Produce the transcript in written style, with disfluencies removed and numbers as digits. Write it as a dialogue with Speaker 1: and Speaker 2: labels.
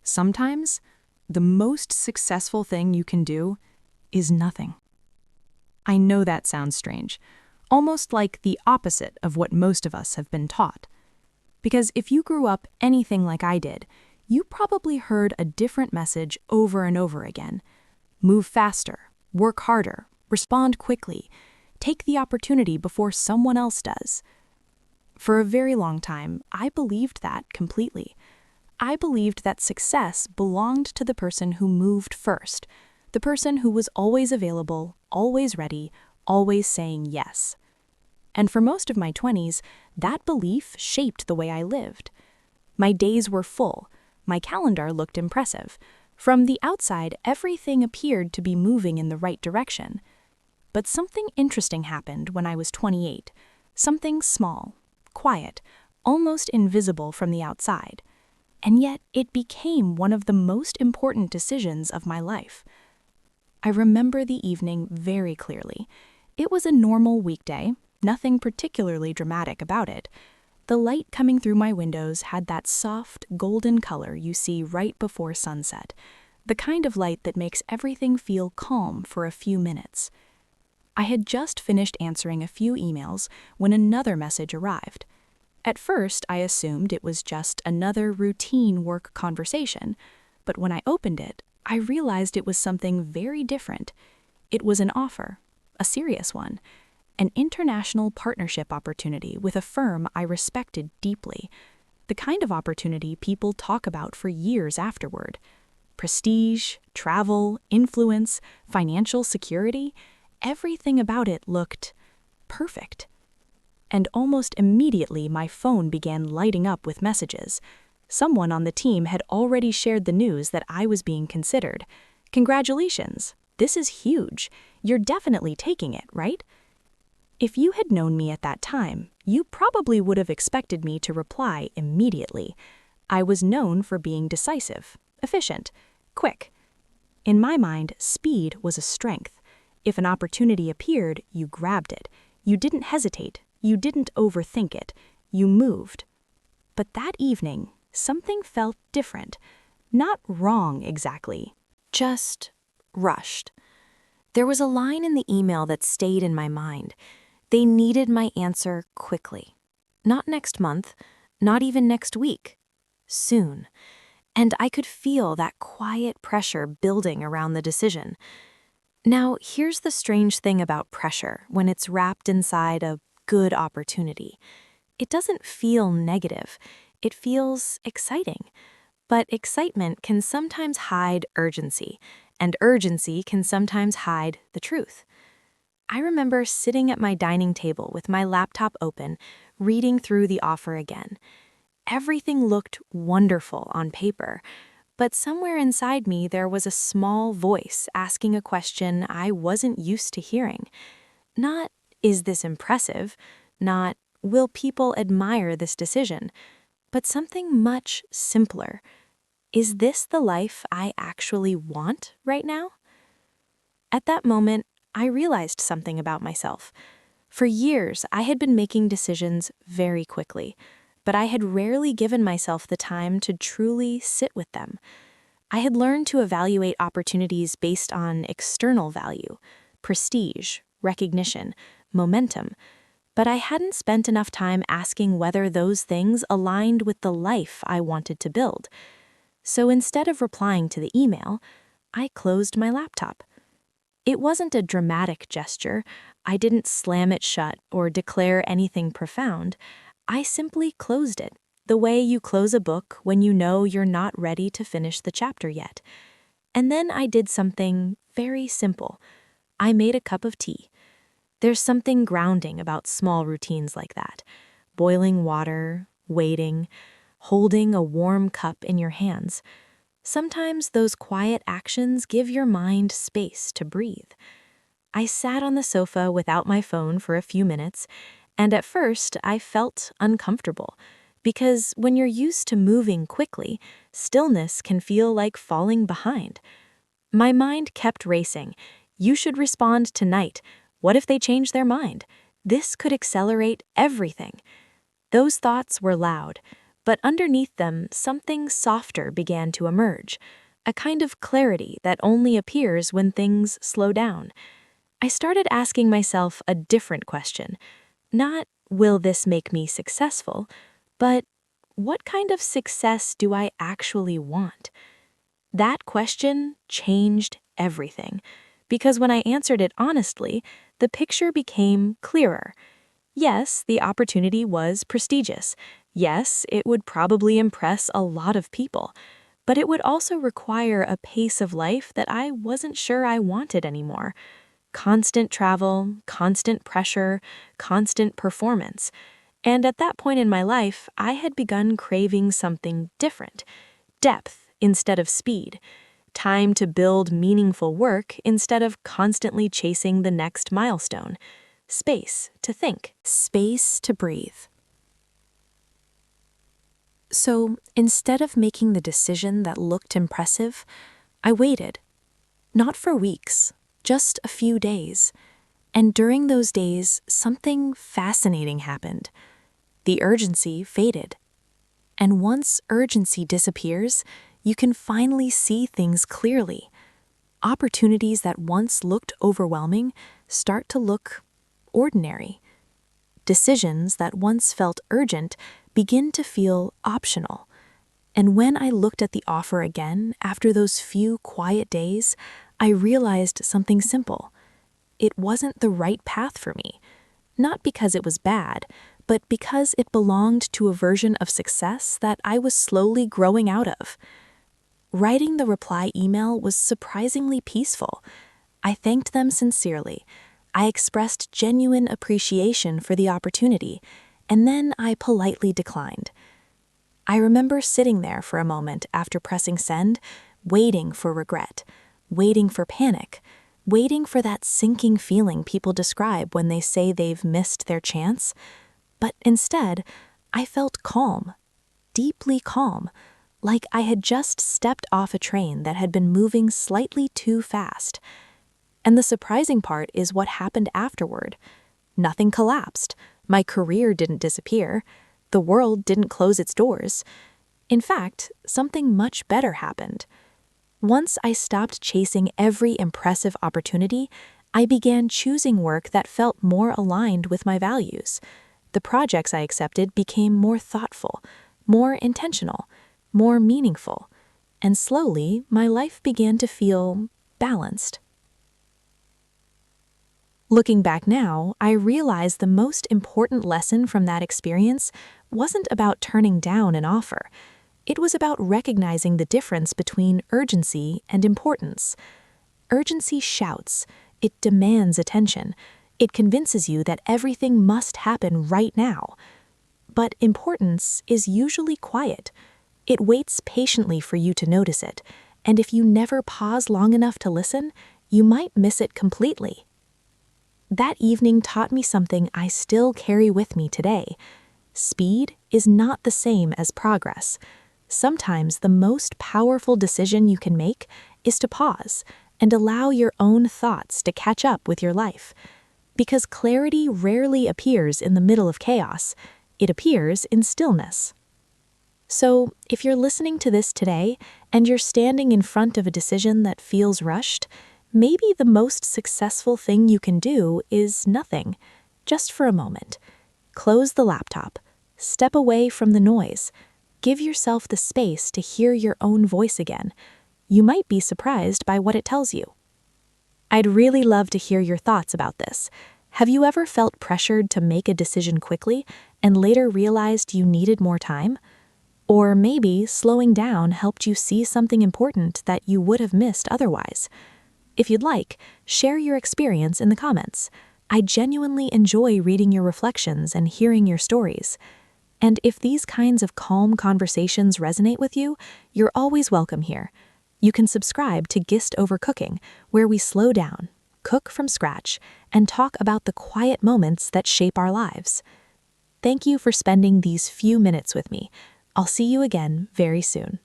Speaker 1: Sometimes, the most successful thing you can do is nothing. I know that sounds strange, almost like the opposite of what most of us have been taught. Because if you grew up anything like I did, you probably heard a different message over and over again. Move faster, work harder, respond quickly, take the opportunity before someone else does. For a very long time, I believed that completely. I believed that success belonged to the person who moved first, the person who was always available, always ready, always saying yes. And for most of my 20s, that belief shaped the way I lived. My days were full. My calendar looked impressive. From the outside, everything appeared to be moving in the right direction. But something interesting happened when I was 28. Something small, quiet, almost invisible from the outside. And yet it became one of the most important decisions of my life. I remember the evening very clearly. It was a normal weekday, nothing particularly dramatic about it. The light coming through my windows had that soft, golden color you see right before sunset, the kind of light that makes everything feel calm for a few minutes. I had just finished answering a few emails when another message arrived. At first, I assumed it was just another routine work conversation, but when I opened it, I realized it was something very different. It was an offer, a serious one, an international partnership opportunity with a firm I respected deeply, the kind of opportunity people talk about for years afterward. Prestige, travel, influence, financial security, everything about it looked perfect. And almost immediately my phone began lighting up with messages. Someone on the team had already shared the news that I was being considered. Congratulations, this is huge. You're definitely taking it, right? If you had known me at that time, you probably would have expected me to reply immediately. I was known for being decisive, efficient, quick. In my mind, speed was a strength. If an opportunity appeared, you grabbed it. You didn't hesitate. You didn't overthink it. You moved. But that evening, something felt different. Not wrong exactly, just rushed. There was a line in the email that stayed in my mind. They needed my answer quickly. Not next month, not even next week. Soon. And I could feel that quiet pressure building around the decision. Now, here's the strange thing about pressure when it's wrapped inside a good opportunity. It doesn't feel negative. It feels exciting. But excitement can sometimes hide urgency, and urgency can sometimes hide the truth. I remember sitting at my dining table with my laptop open, reading through the offer again. Everything looked wonderful on paper, but somewhere inside me there was a small voice asking a question I wasn't used to hearing. Not, is this impressive? Not, will people admire this decision? But something much simpler. Is this the life I actually want right now? At that moment, I realized something about myself. For years, I had been making decisions very quickly, but I had rarely given myself the time to truly sit with them. I had learned to evaluate opportunities based on external value, prestige, recognition, momentum, but I hadn't spent enough time asking whether those things aligned with the life I wanted to build. So instead of replying to the email, I closed my laptop. It wasn't a dramatic gesture. I didn't slam it shut or declare anything profound. I simply closed it, the way you close a book when you know you're not ready to finish the chapter yet. And then I did something very simple. I made a cup of tea. There's something grounding about small routines like that. Boiling water, waiting, holding a warm cup in your hands. Sometimes those quiet actions give your mind space to breathe. I sat on the sofa without my phone for a few minutes, and at first I felt uncomfortable, because when you're used to moving quickly, stillness can feel like falling behind. My mind kept racing. You should respond tonight. What if they change their mind? This could accelerate everything. Those thoughts were loud, but underneath them, something softer began to emerge, a kind of clarity that only appears when things slow down. I started asking myself a different question. Not, will this make me successful, but what kind of success do I actually want? That question changed everything, because when I answered it honestly, the picture became clearer. Yes, the opportunity was prestigious. Yes, it would probably impress a lot of people, but it would also require a pace of life that I wasn't sure I wanted anymore. Constant travel, constant pressure, constant performance. And at that point in my life, I had begun craving something different. Depth instead of speed. Time to build meaningful work instead of constantly chasing the next milestone. Space to think. Space to breathe. So instead of making the decision that looked impressive, I waited. Not for weeks, just a few days. And during those days, something fascinating happened. The urgency faded. And once urgency disappears, you can finally see things clearly. Opportunities that once looked overwhelming start to look ordinary. Decisions that once felt urgent begin to feel optional. And when I looked at the offer again after those few quiet days, I realized something simple. It wasn't the right path for me. Not because it was bad, but because it belonged to a version of success that I was slowly growing out of. Writing the reply email was surprisingly peaceful. I thanked them sincerely. I expressed genuine appreciation for the opportunity, and then I politely declined. I remember sitting there for a moment after pressing send, waiting for regret, waiting for panic, waiting for that sinking feeling people describe when they say they've missed their chance. But instead, I felt calm, deeply calm, like I had just stepped off a train that had been moving slightly too fast. And the surprising part is what happened afterward. Nothing collapsed. My career didn't disappear. The world didn't close its doors. In fact, something much better happened. Once I stopped chasing every impressive opportunity, I began choosing work that felt more aligned with my values. The projects I accepted became more thoughtful, more intentional, more meaningful, and slowly my life began to feel balanced. Looking back now, I realize the most important lesson from that experience wasn't about turning down an offer. It was about recognizing the difference between urgency and importance. Urgency shouts, it demands attention, it convinces you that everything must happen right now. But importance is usually quiet. It waits patiently for you to notice it, and if you never pause long enough to listen, you might miss it completely. That evening taught me something I still carry with me today. Speed is not the same as progress. Sometimes the most powerful decision you can make is to pause and allow your own thoughts to catch up with your life. Because clarity rarely appears in the middle of chaos, it appears in stillness. So, if you're listening to this today and you're standing in front of a decision that feels rushed, maybe the most successful thing you can do is nothing, just for a moment. Close the laptop, step away from the noise, give yourself the space to hear your own voice again. You might be surprised by what it tells you. I'd really love to hear your thoughts about this. Have you ever felt pressured to make a decision quickly and later realized you needed more time? Or maybe slowing down helped you see something important that you would have missed otherwise. If you'd like, share your experience in the comments. I genuinely enjoy reading your reflections and hearing your stories. And if these kinds of calm conversations resonate with you, you're always welcome here. You can subscribe to GistOver Cooking, where we slow down, cook from scratch, and talk about the quiet moments that shape our lives. Thank you for spending these few minutes with me. I'll see you again very soon.